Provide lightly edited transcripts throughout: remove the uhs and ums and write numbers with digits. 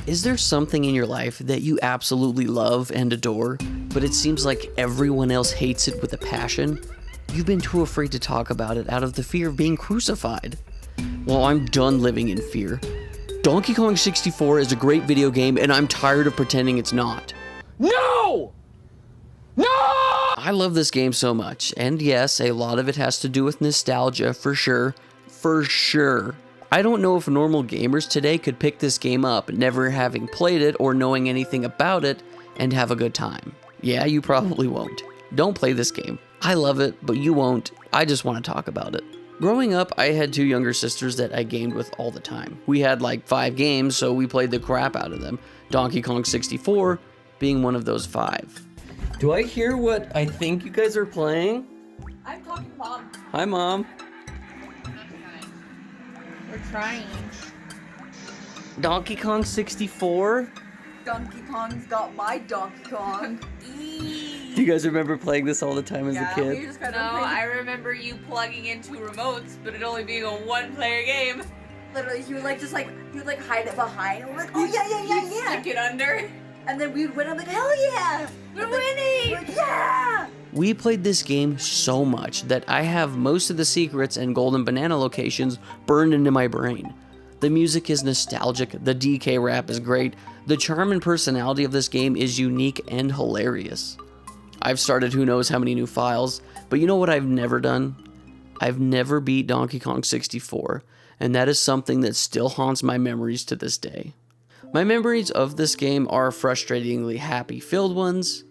Is there something in your life that you absolutely love and adore, but it seems like everyone else hates it with a passion? You've been too afraid to talk about it out of the fear of being crucified. Well, I'm done living in fear. Donkey Kong 64 is a great video game, and I'm tired of pretending it's not. No! No! I love this game so much, and yes, a lot of it has to do with nostalgia, for sure. For sure. I don't know if normal gamers today could pick this game up, never having played it or knowing anything about it, and have a good time. Yeah, you probably won't. Don't play this game. I love it, but you won't. I just want to talk about it. Growing up, I had two younger sisters that I gamed with all the time. We had like 5 games, so we played the crap out of them. Donkey Kong 64 being one of those 5. Do I hear what I think you guys are playing? I'm talking to Mom. Hi, Mom. We're trying. Donkey Kong 64? Donkey Kong's got my Donkey Kong. Do you guys remember playing this all the time as a kid? We just got No, I remember you plugging in 2 remotes, but it only being a 1-player game. literally, he would like hide it behind. And we're like, oh yeah. Stick it under. And then we went up like, hell yeah, We're winning. like, yeah. We played this game so much that I have most of the secrets and golden banana locations burned into my brain. The music is nostalgic, the DK rap is great, the charm and personality of this game is unique and hilarious. I've started who knows how many new files, but you know what I've never done? I've never beat Donkey Kong 64, and that is something that still haunts my memories to this day. My memories of this game are frustratingly happy-filled ones,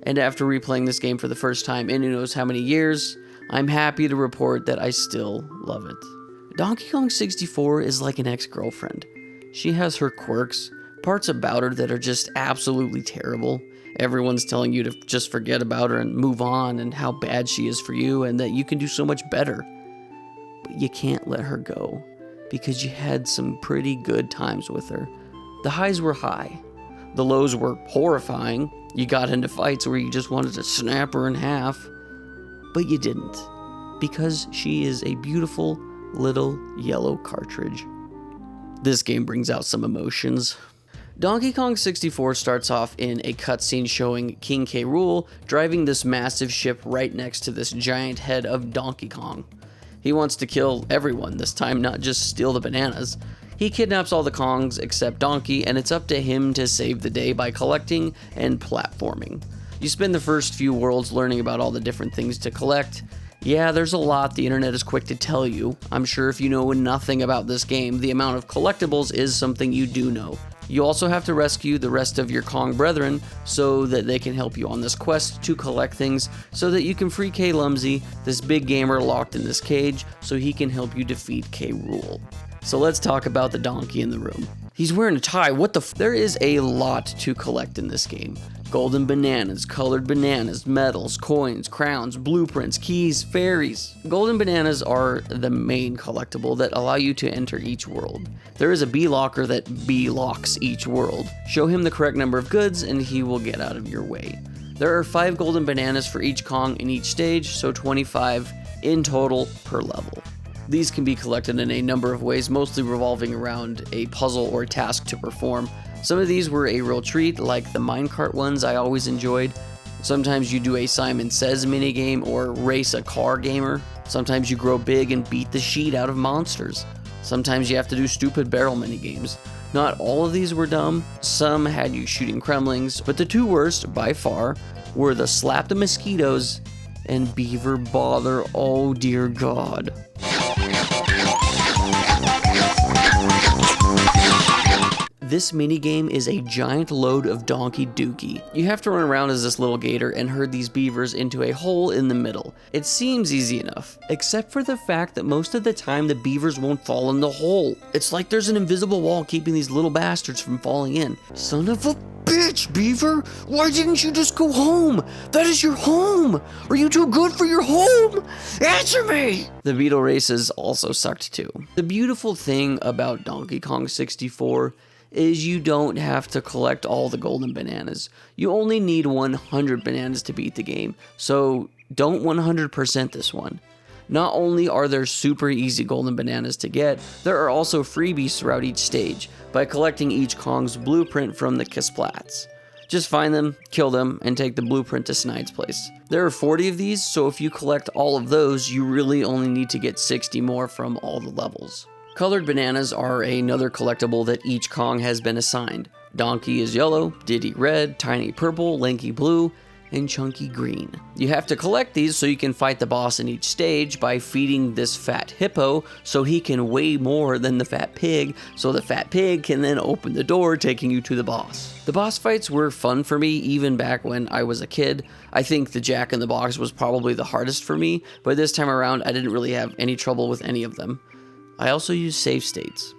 and after replaying this game for the first time in who knows how many years, I'm happy to report that I still love it. Donkey Kong 64 is like an ex-girlfriend. She has her quirks, parts about her that are just absolutely terrible. Everyone's telling you to just forget about her and move on and how bad she is for you and that you can do so much better. But you can't let her go because you had some pretty good times with her. The highs were high. The lows were horrifying. You got into fights where you just wanted to snap her in half. But you didn't, because she is a beautiful little yellow cartridge. This game brings out some emotions. Donkey Kong 64 starts off in a cutscene showing King K. Rool driving this massive ship right next to this giant head of Donkey Kong. He wants to kill everyone, this time not just steal the bananas. He kidnaps all the Kongs except Donkey, and it's up to him to save the day by collecting and platforming. You spend the first few worlds learning about all the different things to collect. Yeah, there's a lot the internet is quick to tell you. I'm sure if you know nothing about this game, the amount of collectibles is something you do know. You also have to rescue the rest of your Kong brethren so that they can help you on this quest to collect things so that you can free K. Lumsy, this big gamer locked in this cage, so he can help you defeat K. Rool. So let's talk about the donkey in the room. He's wearing a tie, what the There is a lot to collect in this game. Golden bananas, colored bananas, medals, coins, crowns, blueprints, keys, fairies. Golden bananas are the main collectible that allow you to enter each world. There is a bee locker that bee-locks each world. Show him the correct number of goods and he will get out of your way. There are 5 golden bananas for each Kong in each stage, so 25 in total per level. These can be collected in a number of ways, mostly revolving around a puzzle or task to perform. Some of these were a real treat, like the minecart ones I always enjoyed. Sometimes you do a Simon Says minigame or race a car gamer. Sometimes you grow big and beat the sheet out of monsters. Sometimes you have to do stupid barrel minigames. Not all of these were dumb. Some had you shooting Kremlings, but the 2 worst, by far, were the Slap the Mosquitoes and Beaver Bother, oh dear God. This minigame is a giant load of Donkey Dookie. You have to run around as this little gator and herd these beavers into a hole in the middle. It seems easy enough, except for the fact that most of the time the beavers won't fall in the hole. It's like there's an invisible wall keeping these little bastards from falling in. Son of a bitch, Beaver! Why didn't you just go home? That is your home! Are you too good for your home? Answer me! The beetle races also sucked too. The beautiful thing about Donkey Kong 64 is you don't have to collect all the golden bananas. You only need 100 bananas to beat the game, so don't 100% this one. Not only are there super easy golden bananas to get, there are also freebies throughout each stage by collecting each Kong's blueprint from the Kasplats. Just find them, kill them, and take the blueprint to Snide's place. There are 40 of these, so if you collect all of those, you really only need to get 60 more from all the levels. Colored bananas are another collectible that each Kong has been assigned. Donkey is yellow, Diddy red, Tiny purple, Lanky blue, and Chunky green. You have to collect these so you can fight the boss in each stage by feeding this fat hippo so he can weigh more than the fat pig, so the fat pig can then open the door taking you to the boss. The boss fights were fun for me even back when I was a kid. I think the Jack in the Box was probably the hardest for me, but this time around I didn't really have any trouble with any of them. I also used save states.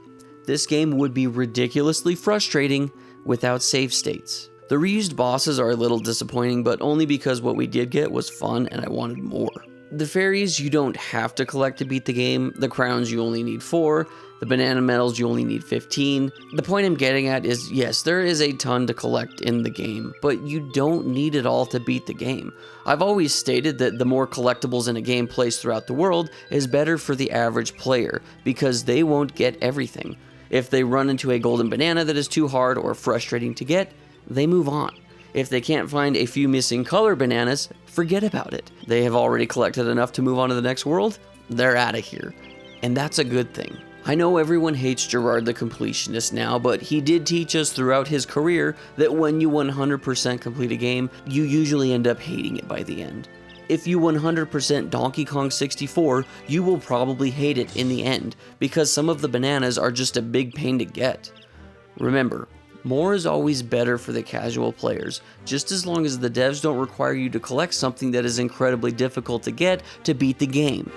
This game would be ridiculously frustrating without save states. The reused bosses are a little disappointing, but only because what we did get was fun and I wanted more. The fairies you don't have to collect to beat the game, the crowns you only need 4, the banana medals you only need 15. The point I'm getting at is, yes, there is a ton to collect in the game, but you don't need it all to beat the game. I've always stated that the more collectibles in a game placed throughout the world is better for the average player, because they won't get everything. If they run into a golden banana that is too hard or frustrating to get, they move on. If they can't find a few missing color bananas, forget about it. They have already collected enough to move on to the next world, they're out of here. And that's a good thing. I know everyone hates Gerard the Completionist now, but he did teach us throughout his career that when you 100% complete a game, you usually end up hating it by the end. If you 100% Donkey Kong 64, you will probably hate it in the end, because some of the bananas are just a big pain to get. Remember, more is always better for the casual players, just as long as the devs don't require you to collect something that is incredibly difficult to get to beat the game.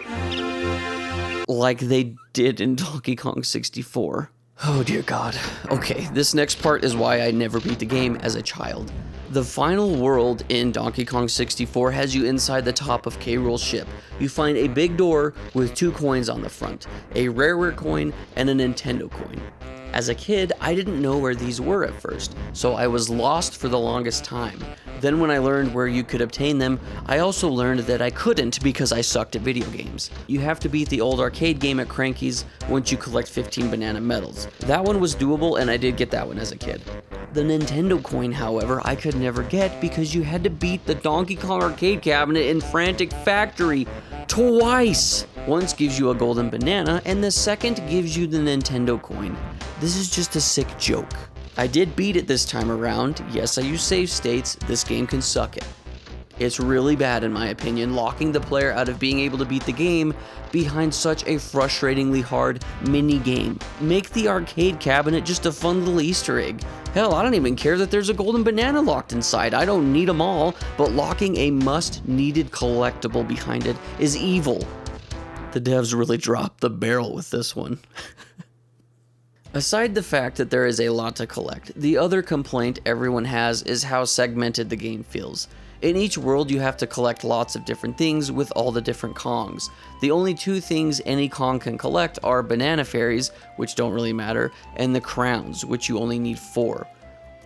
Like they did in Donkey Kong 64. Oh dear God. Okay, this next part is why I never beat the game as a child. The final world in Donkey Kong 64 has you inside the top of K. Rool's ship. You find a big door with 2 coins on the front, a rareware coin and a Nintendo coin. As a kid, I didn't know where these were at first, so I was lost for the longest time. Then when I learned where you could obtain them, I also learned that I couldn't because I sucked at video games. You have to beat the old arcade game at Cranky's once you collect 15 banana medals. That one was doable and I did get that one as a kid. The Nintendo coin, however, I could never get because you had to beat the Donkey Kong arcade cabinet in Frantic Factory twice. Once gives you a golden banana and the second gives you the Nintendo coin. This is just a sick joke. I did beat it this time around. Yes, I use save states. This game can suck it. It's really bad in my opinion, locking the player out of being able to beat the game behind such a frustratingly hard mini game. Make the arcade cabinet just a fun little Easter egg. Hell, I don't even care that there's a golden banana locked inside. I don't need them all, but locking a must-needed collectible behind it is evil. The devs really dropped the barrel with this one. Aside the fact that there is a lot to collect, the other complaint everyone has is how segmented the game feels. In each world you have to collect lots of different things with all the different Kongs. The only 2 things any Kong can collect are banana fairies, which don't really matter, and the crowns, which you only need 4.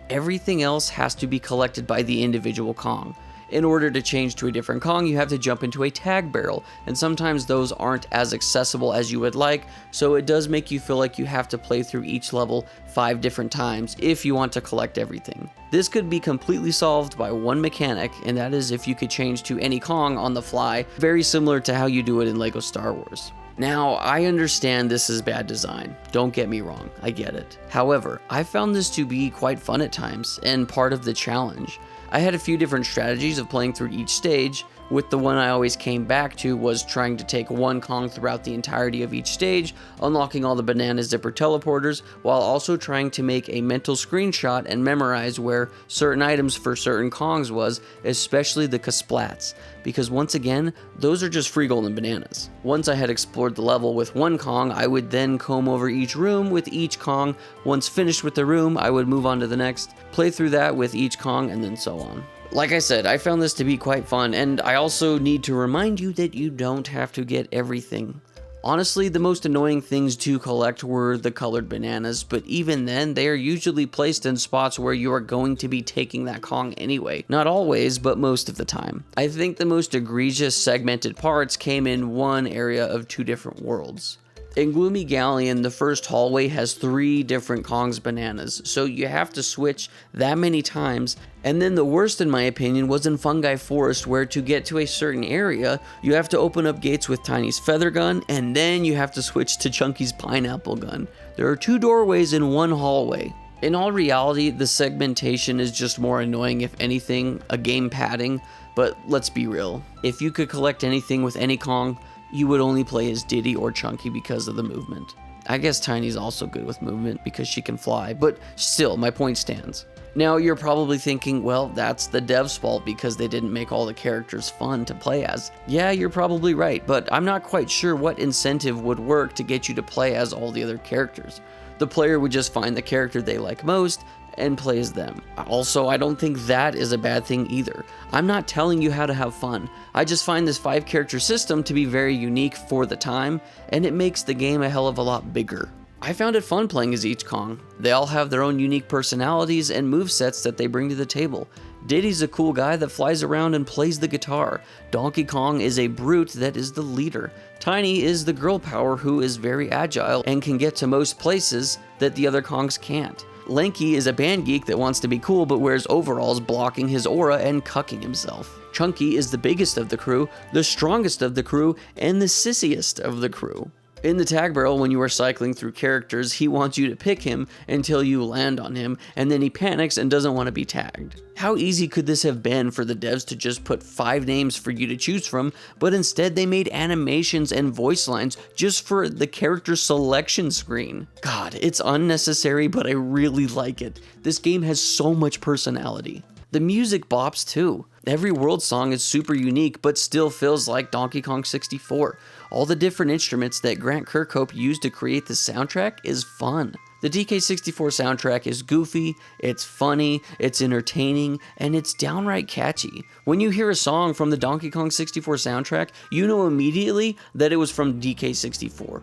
Everything else has to be collected by the individual Kong. In order to change to a different Kong, you have to jump into a tag barrel, and sometimes those aren't as accessible as you would like, so it does make you feel like you have to play through each level 5 different times if you want to collect everything. This could be completely solved by one mechanic, and that is if you could change to any Kong on the fly, very similar to how you do it in LEGO Star Wars. Now, I understand this is bad design. Don't get me wrong, I get it. However, I found this to be quite fun at times, and part of the challenge. I had a few different strategies of playing through each stage, with the one I always came back to was trying to take one Kong throughout the entirety of each stage, unlocking all the banana zipper teleporters, while also trying to make a mental screenshot and memorize where certain items for certain Kongs was, especially the Kasplats, because once again, those are just free golden bananas. Once I had explored the level with one Kong, I would then comb over each room with each Kong. Once finished with the room, I would move on to the next, play through that with each Kong, and then so on. Like I said, I found this to be quite fun, and I also need to remind you that you don't have to get everything. Honestly, the most annoying things to collect were the colored bananas, but even then, they are usually placed in spots where you are going to be taking that Kong anyway. Not always, but most of the time. I think the most egregious segmented parts came in one area of 2 different worlds. In Gloomy Galleon, the first hallway has 3 different Kong's bananas, so you have to switch that many times. And then the worst, in my opinion, was in Fungi Forest, where to get to a certain area, you have to open up gates with Tiny's feather gun, and then you have to switch to Chunky's pineapple gun. There are 2 doorways in one hallway. In all reality, the segmentation is just more annoying, if anything, a game padding, but let's be real. If you could collect anything with any Kong, you would only play as Diddy or Chunky because of the movement. I guess Tiny's also good with movement because she can fly, but still, my point stands. Now, you're probably thinking, well, that's the devs' fault because they didn't make all the characters fun to play as. Yeah, you're probably right, but I'm not quite sure what incentive would work to get you to play as all the other characters. The player would just find the character they like most and play as them. Also, I don't think that is a bad thing either. I'm not telling you how to have fun. I just find this 5-character system to be very unique for the time, and it makes the game a hell of a lot bigger. I found it fun playing as each Kong. They all have their own unique personalities and movesets that they bring to the table. Diddy's a cool guy that flies around and plays the guitar. Donkey Kong is a brute that is the leader. Tiny is the girl power who is very agile and can get to most places that the other Kongs can't. Lanky is a band geek that wants to be cool but wears overalls blocking his aura and cucking himself. Chunky is the biggest of the crew, the strongest of the crew, and the sissiest of the crew. In the tag barrel, when you are cycling through characters, he wants you to pick him until you land on him, and then he panics and doesn't want to be tagged. How easy could this have been for the devs to just put 5 names for you to choose from, but instead they made animations and voice lines just for the character selection screen? God, it's unnecessary, but I really like it. This game has so much personality. The music bops too. Every world song is super unique, but still feels like Donkey Kong 64. All the different instruments that Grant Kirkhope used to create the soundtrack is fun. The DK64 soundtrack is goofy, it's funny, it's entertaining, and it's downright catchy. When you hear a song from the Donkey Kong 64 soundtrack, you know immediately that it was from DK64.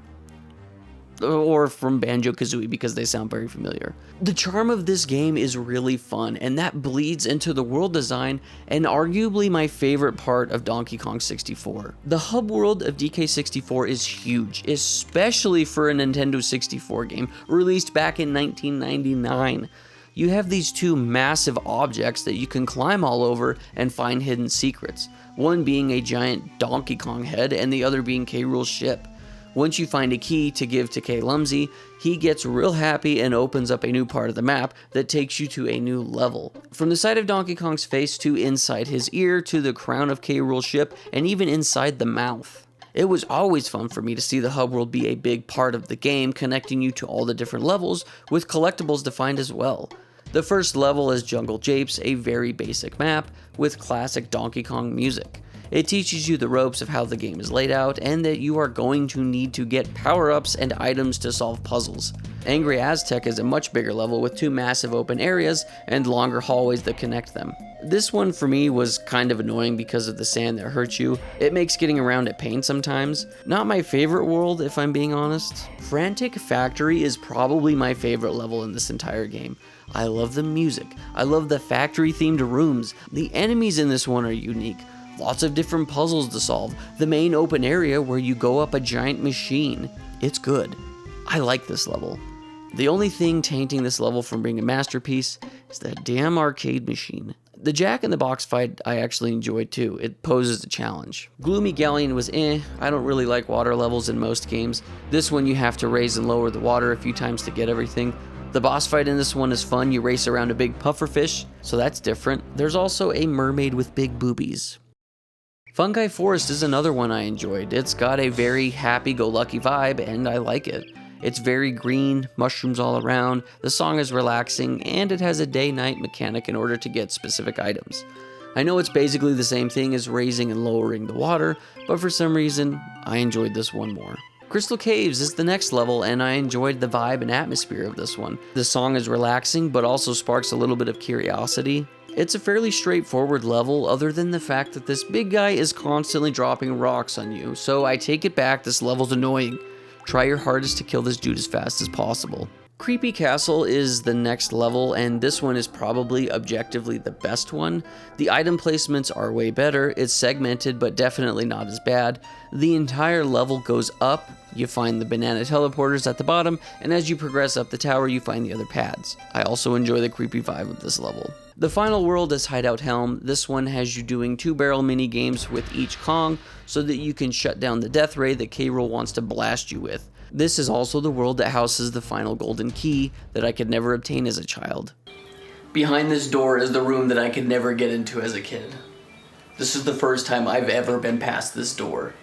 Or from Banjo-Kazooie because they sound very familiar. The charm of this game is really fun, and that bleeds into the world design and arguably my favorite part of Donkey Kong 64. The hub world of DK64 is huge, especially for a Nintendo 64 game released back in 1999. You have these 2 massive objects that you can climb all over and find hidden secrets, one being a giant Donkey Kong head and the other being K. Rool's ship. Once you find a key to give to K. Lumsy, he gets real happy and opens up a new part of the map that takes you to a new level. From the side of Donkey Kong's face to inside his ear to the crown of K. Rool's ship and even inside the mouth. It was always fun for me to see the hub world be a big part of the game, connecting you to all the different levels with collectibles defined as well. The first level is Jungle Japes, a very basic map with classic Donkey Kong music. It teaches you the ropes of how the game is laid out and that you are going to need to get power-ups and items to solve puzzles. Angry Aztec is a much bigger level with 2 massive open areas and longer hallways that connect them. This one for me was kind of annoying because of the sand that hurts you. It makes getting around a pain sometimes. Not my favorite world, if I'm being honest. Frantic Factory is probably my favorite level in this entire game. I love the music. I love the factory-themed rooms. The enemies in this one are unique. Lots of different puzzles to solve. The main open area where you go up a giant machine. It's good. I like this level. The only thing tainting this level from being a masterpiece is that damn arcade machine. The Jack in the Box fight I actually enjoyed too. It poses a challenge. Gloomy Galleon was I don't really like water levels in most games. This one you have to raise and lower the water a few times to get everything. The boss fight in this one is fun. You race around a big pufferfish, so that's different. There's also a mermaid with big boobies. Fungi Forest is another one I enjoyed. It's got a very happy-go-lucky vibe, and I like it. It's very green, mushrooms all around, the song is relaxing, and it has a day-night mechanic in order to get specific items. I know it's basically the same thing as raising and lowering the water, but for some reason, I enjoyed this one more. Crystal Caves is the next level, and I enjoyed the vibe and atmosphere of this one. The song is relaxing, but also sparks a little bit of curiosity. It's a fairly straightforward level other than the fact that this big guy is constantly dropping rocks on you, so I take it back, this level's annoying. Try your hardest to kill this dude as fast as possible. Creepy Castle is the next level, and this one is probably objectively the best one. The item placements are way better, it's segmented but definitely not as bad. The entire level goes up, you find the banana teleporters at the bottom, and as you progress up the tower you find the other pads. I also enjoy the creepy vibe of this level. The final world is Hideout Helm. This one has you doing 2-barrel mini games with each Kong so that you can shut down the death ray that K. Rool wants to blast you with. This is also the world that houses the final golden key that I could never obtain as a child. Behind this door is the room that I could never get into as a kid. This is the first time I've ever been past this door.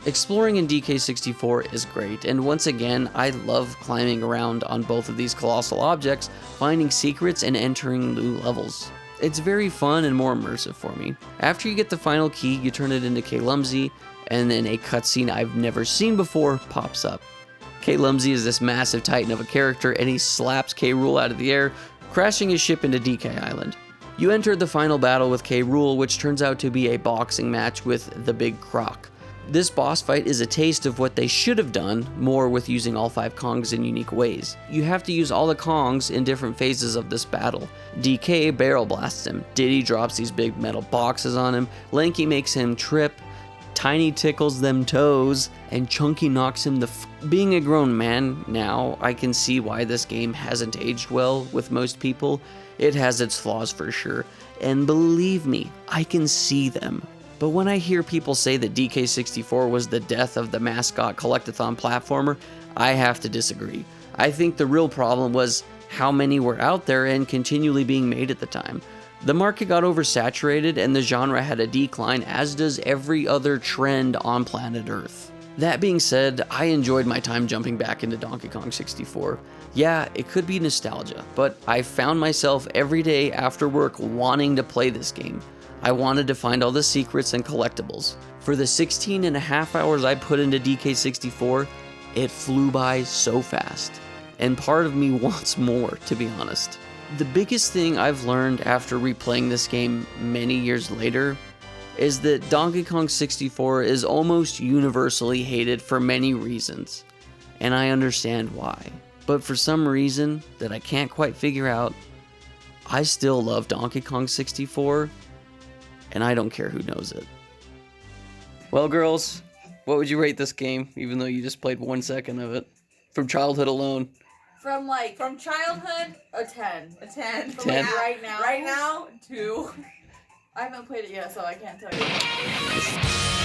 Exploring in DK64 is great, and once again, I love climbing around on both of these colossal objects, finding secrets and entering new levels. It's very fun and more immersive for me. After you get the final key, you turn it into K. Lumsy, and then a cutscene I've never seen before pops up. K. Lumsy is this massive titan of a character, and he slaps K. Rool out of the air, crashing his ship into DK Island. You enter the final battle with K. Rool, which turns out to be a boxing match with the Big Croc. This boss fight is a taste of what they should have done more with using all 5 Kongs in unique ways. You have to use all the Kongs in different phases of this battle. DK barrel blasts him, Diddy drops these big metal boxes on him, Lanky makes him trip, Tiny tickles them toes, and Chunky knocks him the Being a grown man now, I can see why this game hasn't aged well with most people. It has its flaws for sure, and believe me, I can see them. But when I hear people say that DK64 was the death of the mascot collectathon platformer, I have to disagree. I think the real problem was how many were out there and continually being made at the time. The market got oversaturated and the genre had a decline, as does every other trend on planet Earth. That being said, I enjoyed my time jumping back into Donkey Kong 64. Yeah, it could be nostalgia, but I found myself every day after work wanting to play this game. I wanted to find all the secrets and collectibles. For the 16.5 hours I put into DK64, it flew by so fast. And part of me wants more, to be honest. The biggest thing I've learned after replaying this game many years later is that Donkey Kong 64 is almost universally hated for many reasons. And I understand why. But for some reason that I can't quite figure out, I still love Donkey Kong 64. And I don't care who knows it. Well, girls, what would you rate this game, even though you just played 1 second of it? From childhood alone. From childhood, a 10. A 10. From 10? Right now, 2. I haven't played it yet, so I can't tell you.